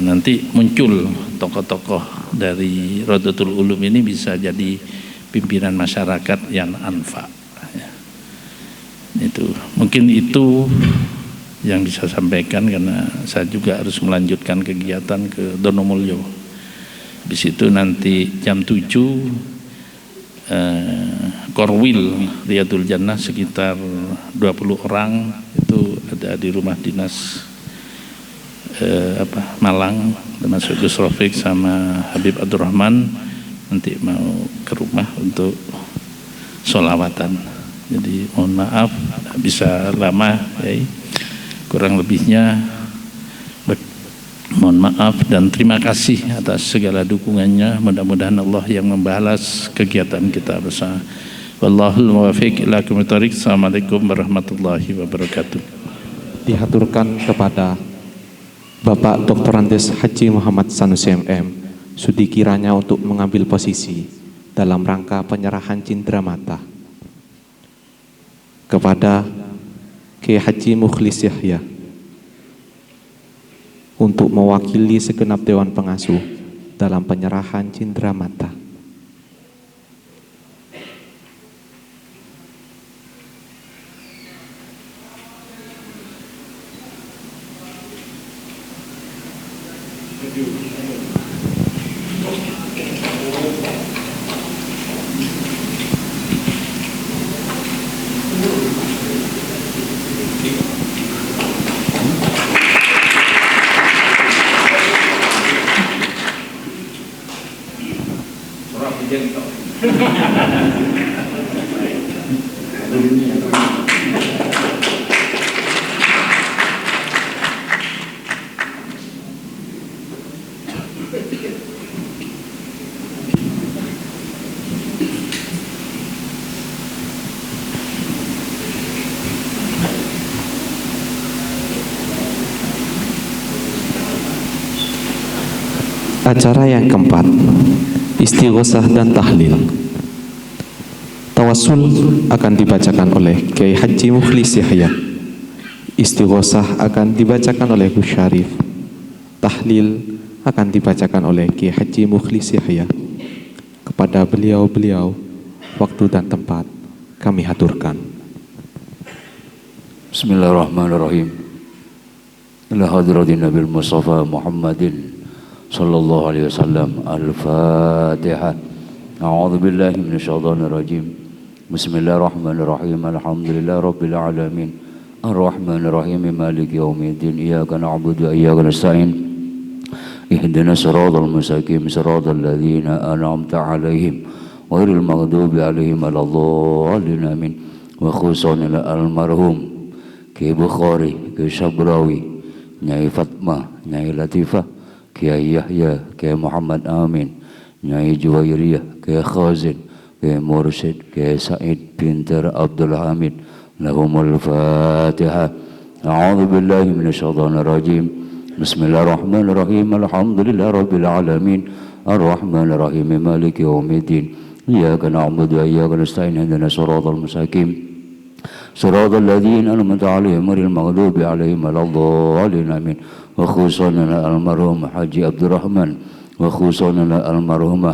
nanti muncul tokoh-tokoh dari Rodatul Ulum ini bisa jadi pimpinan masyarakat yang anfa. Ya. Itu mungkin itu yang bisa sampaikan, karena saya juga harus melanjutkan kegiatan ke Donomulyo. Habis itu nanti jam 7 Korwil Riyadul Jannah sekitar 20 orang itu ada di rumah dinas Malang, termasuk Gus Rafiq sama Habib Abdurrahman, nanti mau ke rumah untuk sholawatan. Jadi mohon maaf bisa lama ya, kurang lebihnya mohon maaf dan terima kasih atas segala dukungannya. Mudah-mudahan Allah yang membalas kegiatan kita bersama. Wallahul muwaffiq ila aqwamit thoriq. Assalamualaikum warahmatullahi wabarakatuh.
Dihaturkan kepada Bapak Dr. Andes Haji Muhammad Sanusi MM sudi kiranya untuk mengambil posisi dalam rangka penyerahan cindera mata kepada Kiai Haji Mukhlis Yahya untuk mewakili segenap Dewan Pengasuh dalam penyerahan cindera mata. Acara yang keempat, istighosah dan tahlil. Tawassul akan dibacakan oleh Kiai Haji Mukhlis Yahya. Istighosah akan dibacakan oleh Gus Syarif. Tahlil akan dibacakan oleh Kiai Haji Mukhlis Yahya. Kepada beliau-beliau, waktu dan tempat kami haturkan.
Bismillahirrahmanirrahim. Ila hadratin Nabil Mustafa Muhammadin sallallahu alaihi wasallam. Al-Fatihah. A'udzu billahi minasyaitonir rajim. Bismillahirrahmanirrahim. Alhamdulillahi rabbil alamin. Ar-Rahmanir Rahim. Maliki yaumiddin. Iyyaka na'budu wa iyyaka nasta'in. Ihdinas siratal mustaqim. Siratal ladzina an'amta 'alaihim ghairil maghdubi 'alaihim waladdallin. Amin. Wa khususan al-marhum Kiai Bukhari, Kiai Syabrawi, Nyai Fatmah, Nyai Latifah, Kiai Yahya, Kiai Muhammad Amin, Nyai Juwairiyah, Kiai Khazin, Kiai Mursyid, Kiai Said Pintar Abdul Hamid. Lahumul Fatihah. A'udzu billahi minasyaitonir rajim. Bismillahirrahmanirrahim. Alhamdulillahi rabbil alamin. Ar-Rahmanir Rahim. Maliki yaumiddin. Iyyaka na'budu wa iyyaka nasta'in. Ihdinas siratal mustaqim. Siratal ladzina an'amta 'alaihim ghairil maghdubi 'alaihim waladdallin. Amin. Wa khususan almarhum Haji Abdurrahman, wa khususan almarhumah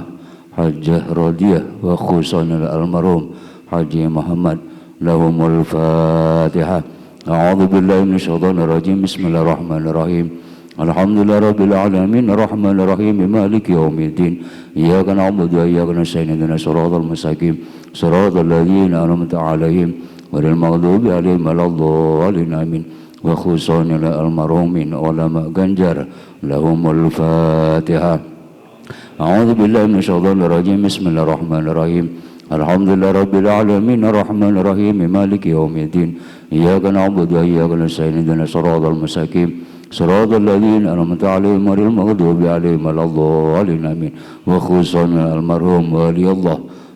Hajjah Radiyah, wa khususan almarhum Haji Muhammad. Lahumul Fatihah. A'udzu billahi minasyaitonir rajim. Bismillahirrahmanirrahim. Alhamdulillahi rabbil alamin. Arrahmanir Rahim. Maliki yaumiddin. Iyyaka na'budu wa iyyaka nasta'in. Ihdinas siratal mustaqim. Siratal ladzina an'amta 'alaihim ghairil maghdubi 'alaihim waladdallin. Amin. Wa khususan almarhumin ulama Ganjar. Lahumul Fatihah. A'udzu billahi minasyaitonir rajim. Bismillahirrahmanirrahim. Alhamdulillahi rabbil alamin. Arrahmanir Rahim. Maliki yaumiddin. Iyyaka na'budu wa iyyaka nasta'in. Ihdinas siratal mustaqim. Siratal ladzina an'amta 'alaihim ghairil maghdubi 'alaihim waladdallin. Amin. Wa khususan almarhum waliyullah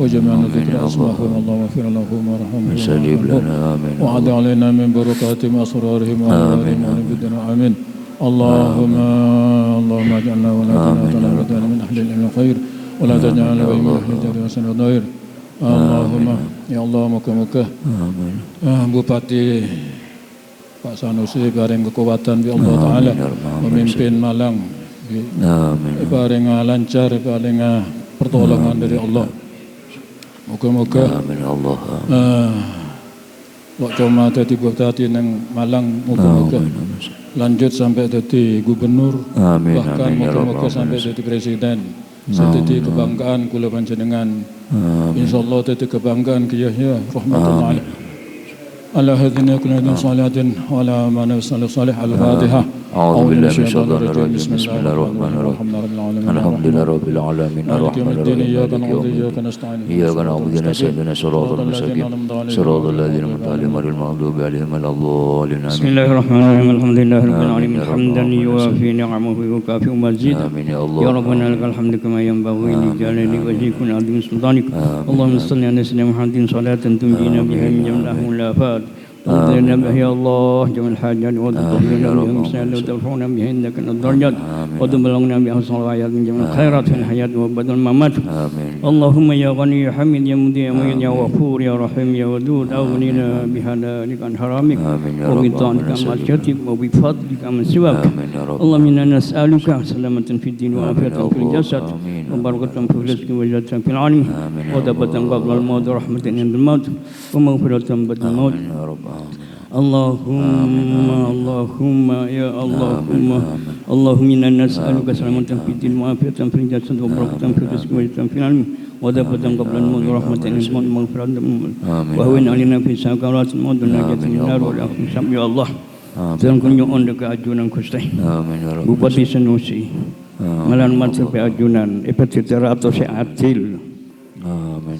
وجميع الذكر أسماهم اللهم اغفر لهم وارحمهم
استجب لنا آمين
وعد علينا من بركاتهم وأسرارهم وأنوارهم ونبدنا آمين اللهم اجعلنا ولا تجعلنا من أهل العلم الخير ولا تجعلنا من أهل الجهل والحسن والضير Allahumma ya Allah moga-moga Bupati Pak Sanusi bareng kekuatan ya Allah Ta'ala memimpin Malang bareng lancar bareng pertolongan dari Allah moga-moga Wak Coma jadi bupati nang Malang moga-moga lanjut sampai jadi gubernur bahkan moga-moga sampai jadi presiden Jadi kebanggaan kula panjenengan. Insyaallah jadi kebanggaan kiyahya rahmatullah alaih. Ala hadina kunna salatin wa ala man salih al-Fatihah. A'udzu billahi minasyaitonir rajim. Bismillahirrahmanirrahim. Alhamdulillahi rabbil alamin. Arrahmanirrahim. Iyyaka na'budu wa iyyaka siratal mustaqim. Siratal ladzina an'amta 'alaihim ghairil maghdubi 'alaihim waladdallin.
Bismillahirrahmanirrahim. Alhamdulillahi rabbil alamin. Hamdan yuwafi ni'amahu wa yukafi mazidah. Ya Rabbana lakal hamdu kama yanbaghi li jalali wajhika wa 'azimi sultanik. Allahumma shalli ala sayyidina Muhammadin salatan tunjina biha min jami'il mulafat. وَأَنْتَ يَا اللَّهُ جَمِيعَ الْحَاجَاتِ وَتَغْفِرْ لَنَا بِهَا وَتَرْفَعُنَا بِهَا إِنَّكَ الدَّرَجَاتُ وَتُبَلِّغُنَا بِهَا الصَّلَوَاتِ مِنْ جَمِيعِ الْخَيْرَاتِ فِي الْحَيَاةِ وَبَعْدَ الْمَمَاتِ اللهم يا غني يا حميد يا مجيد يا مجيد يا غفور يا رحيم يا ودود أغننا بحلالك عن حرامك وبطاعتك عن معصيتك وبفضلك عن سواك اللهم إنا نسألك سلامة في الدين وعافية في الجسد وبركة في الرزق وزيادة في العلم وثبة قبل الموت ورحمة عند الموت ومغفرة بعد الموت اللهم يا اللهم إنا نسألك سلامة في الدين وعافية في الجسد وبركة في الرزق وزيادة في العلم وثبة قبل الموت ورحمة عند الموت ومغفرة عند الموت وهون علينا في سكرات الموت ونجاة من النار والآخرة يا الله dan kunjungan dekat ajunan Gusti Bupati Sanusi malan matur ajunan epetitera atau seadil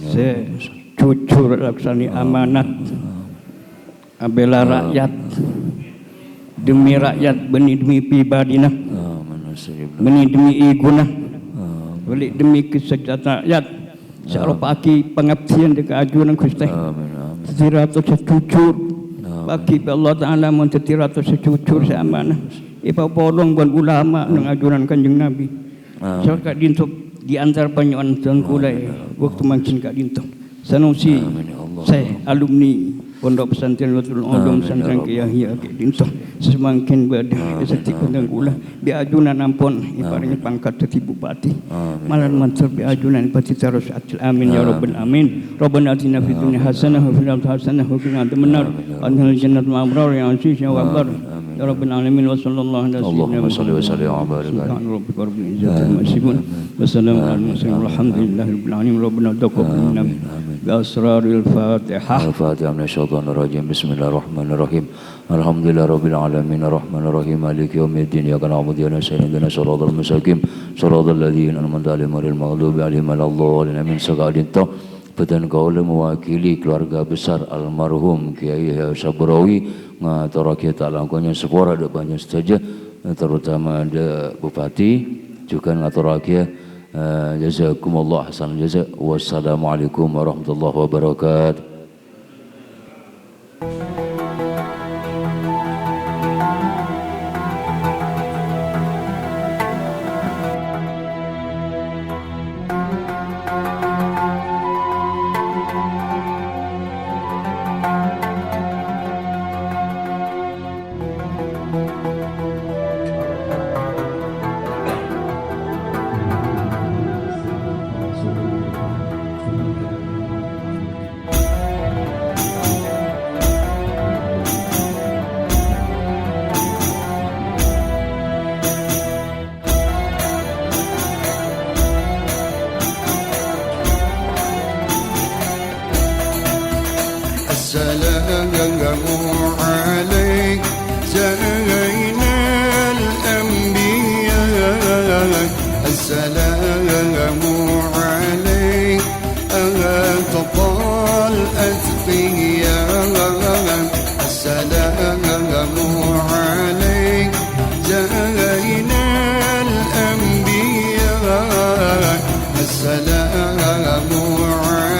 se jujur laksani amanat abela rakyat demi rakyat benih demi pribadina benih demi iguna beli demi kesejahteraan rakyat sarupaki pengabdian dekat ajunan Gusti epetitera atau jujur bagi Allah Ta'ala menjadi ratu sejujur seamanah ipa podong buat ulama nang ajuran kanjeng Nabi serta dintuk di antar penyuan dan kulai waktu mancin kak dintuk Sanusi saya alumni Pondok Pesantren Nurul Ulum Pesantren Yahya kak dintuk semakin berada setik kandang kula bi ajunan ampun ibaratnya pangkat jadi bupati malah mantul bi ajunan pati terus adil amin ya rabbal amin rabbana atina fid dunya hasanah wa fil akhirati hasanah wa qina adzabannar anhal jannat ma'amrar ya aziz ya ghaffar ya rabbal alamin wa sallallahu alaihi
Allahumma salli wa sallim wa barik
subhana rabbika rabbil izzati amma yasifun wa salamun alal mursalin walhamdulillahi rabbil alamin rabbana taqabbal minna bi asraril fatihah
al-fatihah minasyaitonir rajim bismillahirrahmanirrahim alhamdulillahi rabbil alamin arrahmanir rahim maliki yaumiddin iyyaka na'budu wa iyyaka nasta'in ihdinas siratal mustaqim siratal ladzina an'amta 'alaihim ghairil maghdubi alaihim waladdallin amin sekali toh dan kaula mewakili keluarga besar almarhum Kiai Sabrawi ngaturakia talangkonya sepora ada banyak saja terutama ada bupati juga ngaturakia jazakumullah hasan jaza wassalamualaikum warahmatullahi wabarakatuh.
السلام عليك زين الأنبياء السلام عليك أنت طال أتقياء السلام عليك زين الأنبياء السلام عليك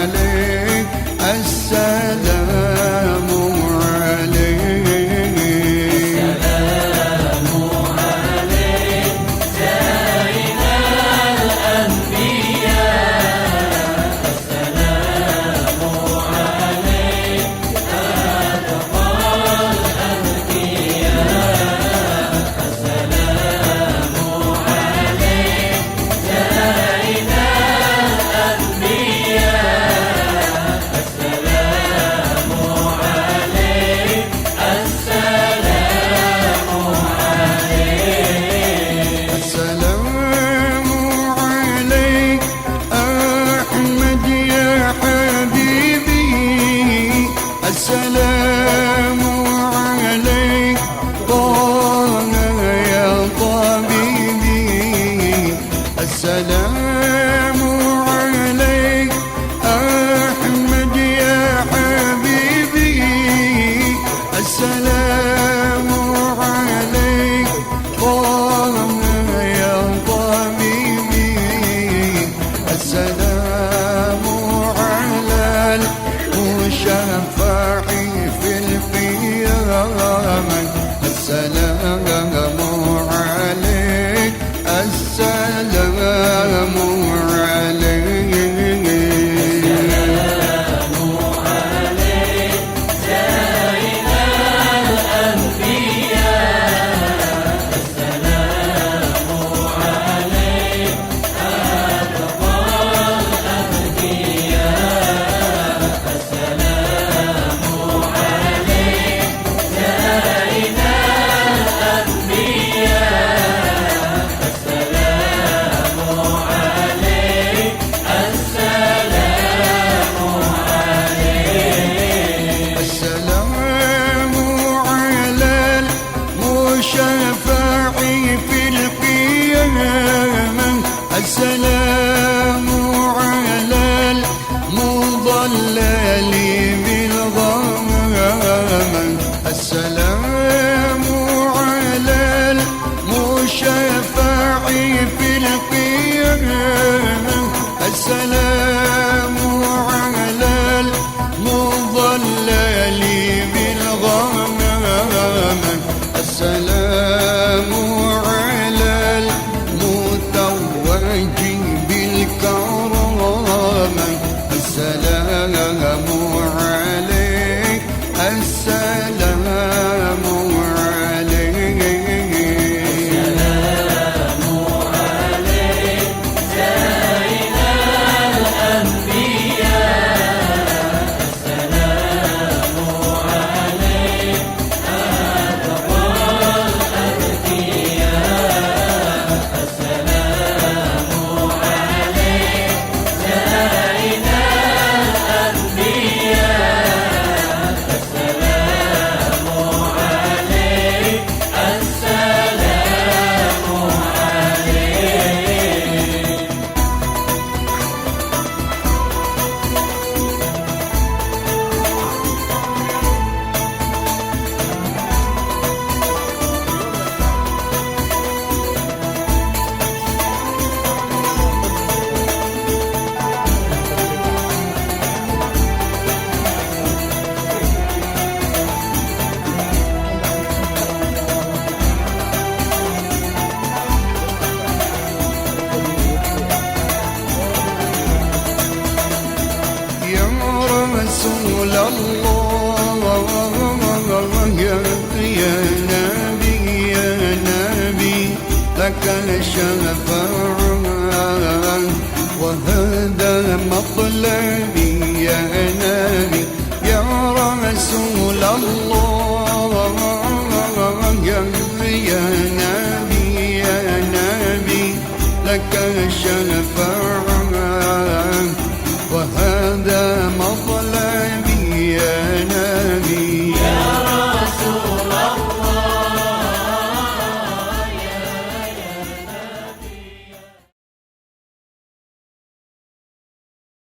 السلام على المضلل بالغمام السلام على المتوج بالكرامة السلام عليك السلام رسول الله يا نبي لك الشفاعة وهذا مطلبي يا نبي يا رسول الله يا نبي لك الشفاعة